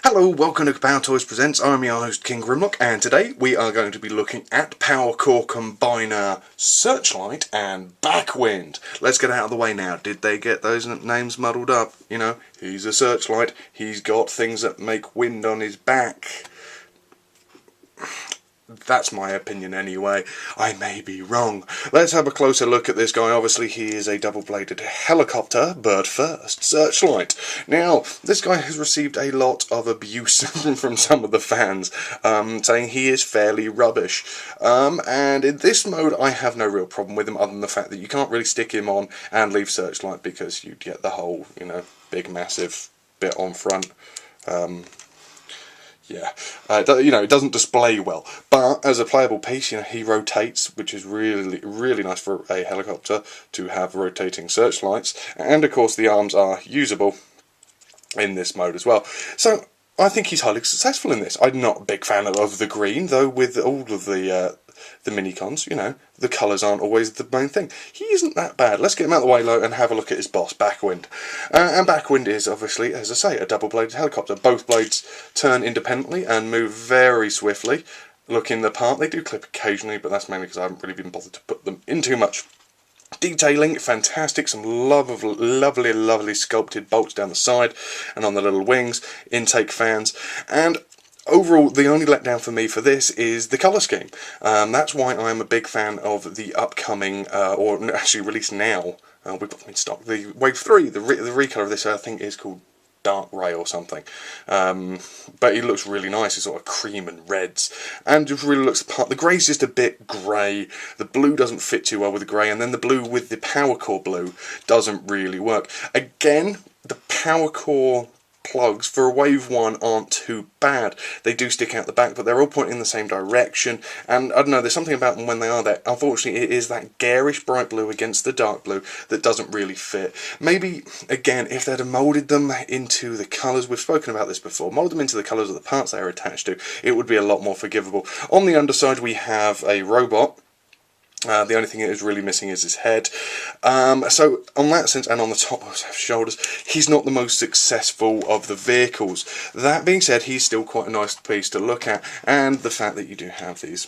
Hello, welcome to Kapow Toys Presents. I'm your host King Grimlock, and today we are going to be looking at Powercore Combiner Searchlight and Backwind. Let's get out of the way now. Did they get those names muddled up? You know, he's a Searchlight, he's got things that make wind on his back. That's my opinion anyway. I may be wrong. Let's have a closer look at this guy. Obviously he is a double-bladed helicopter, but first, Searchlight. Now, this guy has received a lot of abuse from some of the fans, saying he is fairly rubbish. And in this mode I have no real problem with him, other than the fact that you can't really stick him on and leave Searchlight because you'd get the whole, big massive bit on front. It doesn't display well, but as a playable piece, he rotates, which is really, really nice for a helicopter to have rotating searchlights, and of course the arms are usable in this mode as well. So I think he's highly successful in this. I'm not a big fan of the green, though. With all of the minicons, the colours aren't always the main thing. He isn't that bad. Let's get him out of the way low and have a look at his boss, Backwind. And Backwind is obviously, as I say, a double-bladed helicopter. Both blades turn independently and move very swiftly. Looking the part. They do clip occasionally, but that's mainly because I haven't really been bothered to put them in too much. Detailing, fantastic, some lovely sculpted bolts down the side and on the little wings, intake fans, and overall the only letdown for me for this is the colour scheme. That's why I'm a big fan of the upcoming, or actually released now, we've got them in stock, the Wave 3, the recolour of this I think is called Dark Grey or something, but it looks really nice. It's sort of cream and reds, and just really looks the part. The grey's just a bit grey. The blue doesn't fit too well with the grey, and then the blue with the Powercore blue doesn't really work. Again, the Powercore plugs for a Wave 1 aren't too bad. They do stick out the back, but they're all pointing in the same direction, and I don't know, there's something about them when they are there. Unfortunately, it is that garish bright blue against the dark blue that doesn't really fit. Maybe, again, if they'd have moulded them into the colours, we've spoken about this before, moulded them into the colours of the parts they are attached to, it would be a lot more forgivable. On the underside we have a robot. The only thing that is really missing is his head. So on that sense, and on the top of his shoulders, he's not the most successful of the vehicles. That being said, he's still quite a nice piece to look at, and the fact that you do have these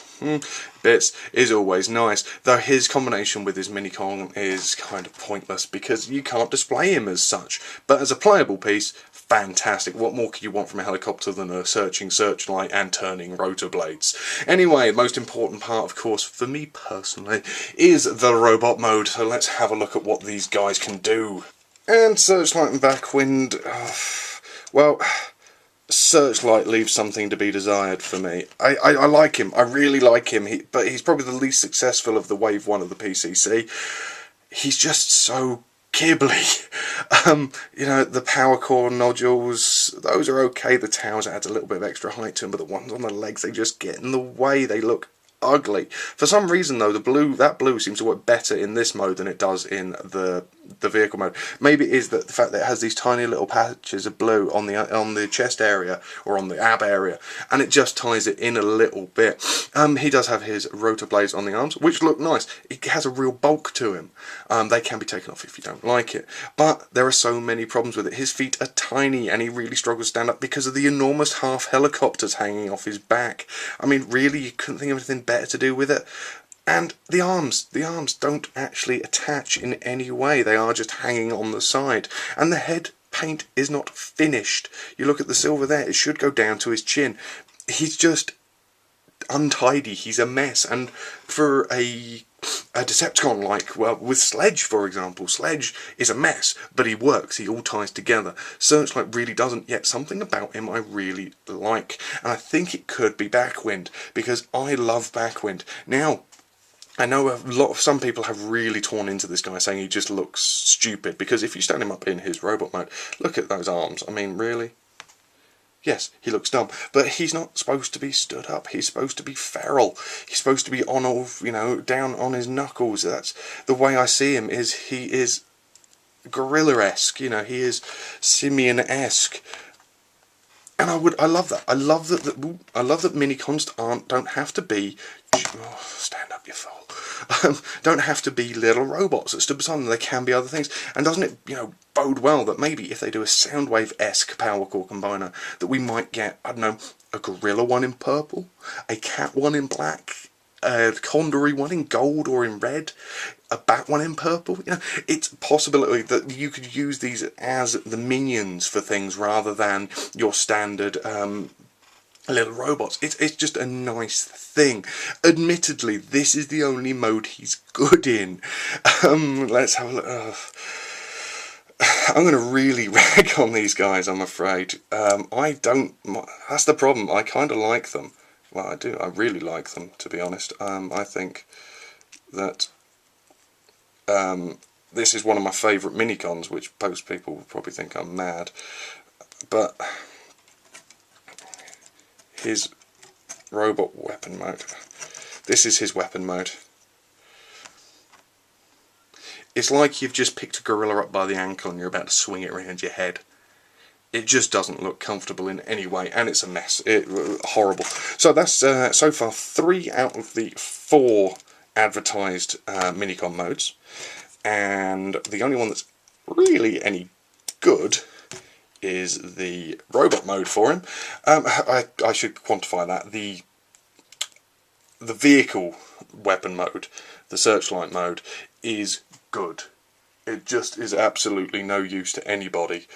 bits is always nice, though his combination with his minicon is kind of pointless because you can't display him as such. But as a playable piece, fantastic. What more could you want from a helicopter than a searching searchlight and turning rotor blades? Anyway, the most important part, of course, for me personally, is the robot mode. So let's have a look at what these guys can do. And Searchlight and Backwind, well, Searchlight leaves something to be desired for me. I like him. I really like him. But he's probably the least successful of the Wave 1 of the PCC. He's just so kibbly. The Powercore nodules, those are okay. The towers adds a little bit of extra height to them, but the ones on the legs, they just get in the way. They look ugly. For some reason though, that blue seems to work better in this mode than it does in the vehicle mode. Maybe it is that the fact that it has these tiny little patches of blue on the chest area or on the ab area, and it just ties it in a little bit. He does have his rotor blades on the arms, which look nice. It has a real bulk to him. They can be taken off if you don't like it, but there are so many problems with it. His feet are tiny, and he really struggles to stand up because of the enormous half helicopters hanging off his back. I mean, really, you couldn't think of anything better to do with it. And the arms don't actually attach in any way. They are just hanging on the side. And the head paint is not finished. You look at the silver there, it should go down to his chin. He's just untidy. He's a mess. And for a Decepticon like, well, with Sledge, for example, Sledge is a mess, but he works, he all ties together. Searchlight really doesn't, yet something about him I really like, and I think it could be Backwind, because I love Backwind. Now, I know some people have really torn into this guy, saying he just looks stupid, because if you stand him up in his robot mode, look at those arms, I mean, really? Yes, he looks dumb, but he's not supposed to be stood up. He's supposed to be feral. He's supposed to be on all, down on his knuckles. That's the way I see him. He is gorilla-esque. He is simian-esque, and I love that. I love that minicons don't have to be. Oh, stand up, you fool. don't have to be little robots that stood beside them. They can be other things. And doesn't it, you know, bode well that maybe if they do a Soundwave-esque Powercore combiner, that we might get, I don't know, a gorilla one in purple, a cat one in black, a Condor one in gold or in red, a bat one in purple. You know, it's a possibility that you could use these as the minions for things rather than your standard little robots. It's just a nice thing. Admittedly, this is the only mode he's good in. Let's have a look. I'm going to really rag on these guys, I'm afraid. I don't... That's the problem. I kind of like them. Well, I do. I really like them, to be honest. I think that this is one of my favourite minicons, which most people will probably think I'm mad. But his robot weapon mode. This is his weapon mode. It's like you've just picked a gorilla up by the ankle and you're about to swing it around your head. It just doesn't look comfortable in any way, and it's a mess. Horrible. So that's so far 3 out of the 4 advertised minicon modes, and the only one that's really any good is the robot mode for him. I should quantify that. The vehicle weapon mode, the Searchlight mode, is good. It just is absolutely no use to anybody.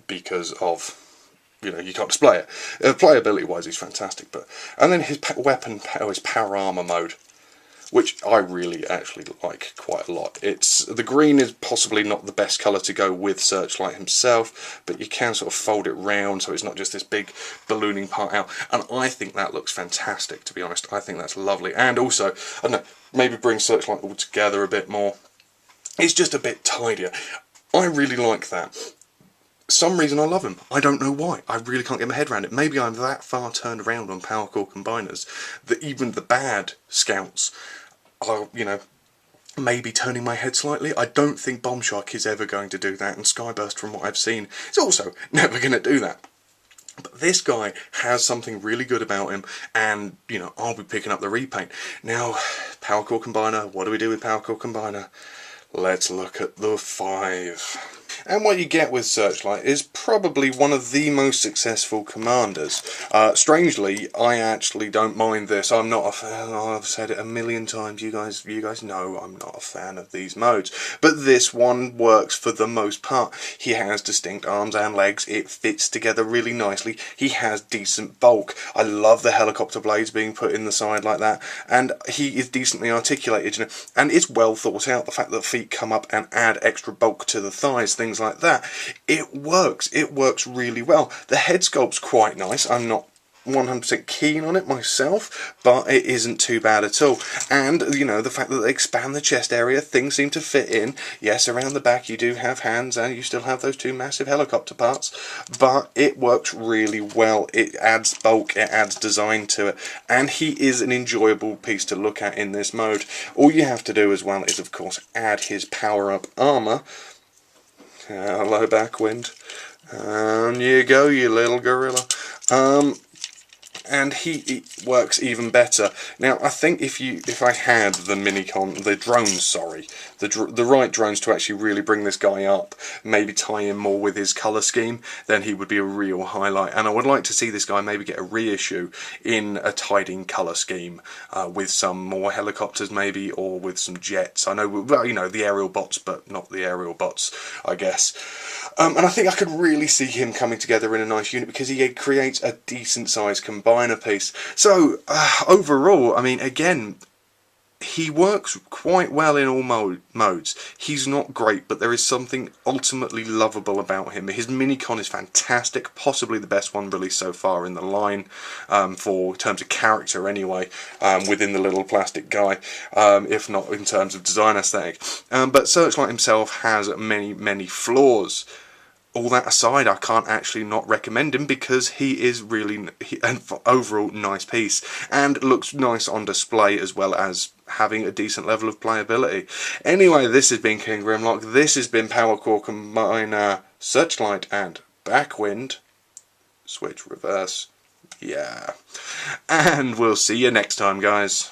Because of, you know, you can't display it. Playability wise he's fantastic, but and then his weapon power is power armor mode, which I really actually like quite a lot. The green is possibly not the best colour to go with Searchlight himself, but you can sort of fold it round so it's not just this big ballooning part out, and I think that looks fantastic, to be honest. I think that's lovely, and also, I don't know, maybe bring Searchlight all together a bit more. It's just a bit tidier. I really like that. Some reason I love him. I don't know why. I really can't get my head around it. Maybe I'm that far turned around on Powercore combiners that even the bad scouts are, you know, maybe turning my head slightly. I don't think Bomb Shark is ever going to do that, and Skyburst, from what I've seen, is also never going to do that. But this guy has something really good about him, and, you know, I'll be picking up the repaint. Now, Powercore combiner, what do we do with Powercore combiner? Let's look at the 5. And what you get with Searchlight is probably one of the most successful commanders. Strangely, I actually don't mind this. I'm not a fan. I've said it a million times. You guys know I'm not a fan of these modes. But this one works for the most part. He has distinct arms and legs. It fits together really nicely. He has decent bulk. I love the helicopter blades being put in the side like that. And he is decently articulated, you know. And it's well thought out. The fact that feet come up and add extra bulk to the thighs, things like that. It works really well. The head sculpt's quite nice. I'm not 100% keen on it myself, but it isn't too bad at all. And, you know, the fact that they expand the chest area, things seem to fit in. Yes, around the back you do have hands and you still have those 2 massive helicopter parts, but it works really well. It adds bulk, it adds design to it, and he is an enjoyable piece to look at in this mode. All you have to do as well is, of course, add his power-up armour. Hello, Backwind. You go, you little gorilla. And he works even better. Now, I think if I had the drones, sorry, the right drones to actually really bring this guy up, maybe tie him more with his colour scheme, then he would be a real highlight. And I would like to see this guy maybe get a reissue in a tidying colour scheme, with some more helicopters maybe, or with some jets. I know, well, you know, the aerial bots, but not the aerial bots, I guess. And I think I could really see him coming together in a nice unit, because he creates a decent sized combiner piece. So, overall, I mean, again, he works quite well in all modes. He's not great, but there is something ultimately lovable about him. His minicon is fantastic, possibly the best one released so far in the line, for terms of character anyway, within the little plastic guy, if not in terms of design aesthetic. But Searchlight himself has many flaws. All that aside, I can't actually not recommend him, because he is really an overall nice piece and looks nice on display, as well as having a decent level of playability. Anyway, this has been King Grimlock. This has been Powercore Combiner, Searchlight and Backwind. Switch reverse. Yeah. And we'll see you next time, guys.